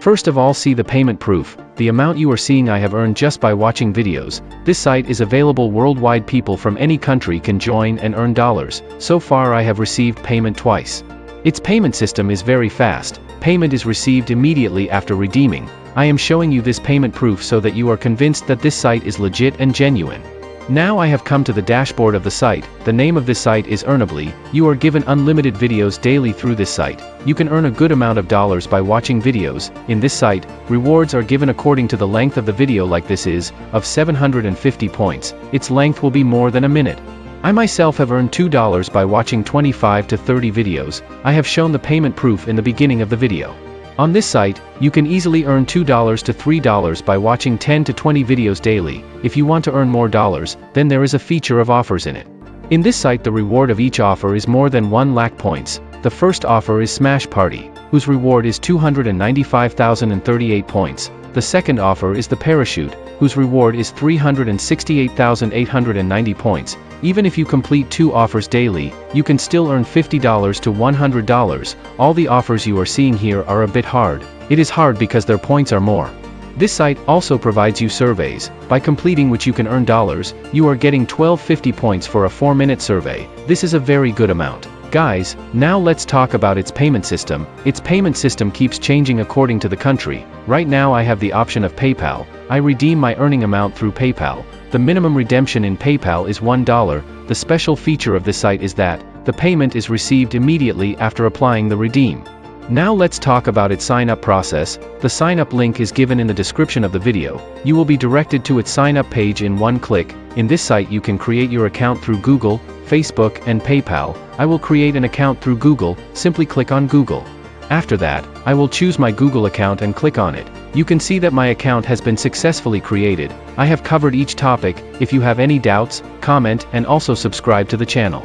First of all, see the payment proof, the amount you are seeing I have earned just by watching videos. This site is available worldwide. People from any country can join and earn dollars. So far I have received payment twice. Its payment system is very fast. Payment is received immediately after redeeming. I am showing you this payment proof so that you are convinced that this site is legit and genuine. Now I have come to the dashboard of the site. The name of this site is Earnably. You are given unlimited videos daily through this site. You can earn a good amount of dollars by watching videos. In this site, rewards are given according to the length of the video, like this is, of 750 points. Its length will be more than a minute. I myself have earned $2 by watching 25 to 30 videos. I have shown the payment proof in the beginning of the video. On this site, you can easily earn $2 to $3 by watching 10 to 20 videos daily. If you want to earn more dollars, then there is a feature of offers in it. In this site, the reward of each offer is more than 1 lakh points. The first offer is Smash Party, whose reward is 295,038 points. The second offer is the Parachute, whose reward is 368,890 points. Even if you complete 2 offers daily, you can still earn $50 to $100. All the offers you are seeing here are a bit hard. It is hard because their points are more. This site also provides you surveys, by completing which you can earn dollars. You are getting 1250 points for a 4-minute survey. This is a very good amount. Guys, now let's talk about its payment system. Its payment system keeps changing according to the country. Right now I have the option of PayPal. I redeem my earning amount through PayPal. The minimum redemption in PayPal is $1. The special feature of this site is that the payment is received immediately after applying the redeem. Now let's talk about its sign-up process. The sign-up link is given in the description of the video. You will be directed to its sign-up page in one click. In this site you can create your account through Google, Facebook, and PayPal. I will create an account through Google. Simply click on Google. After that, I will choose my Google account and click on it. You can see that my account has been successfully created. I have covered each topic. If you have any doubts, comment and also subscribe to the channel.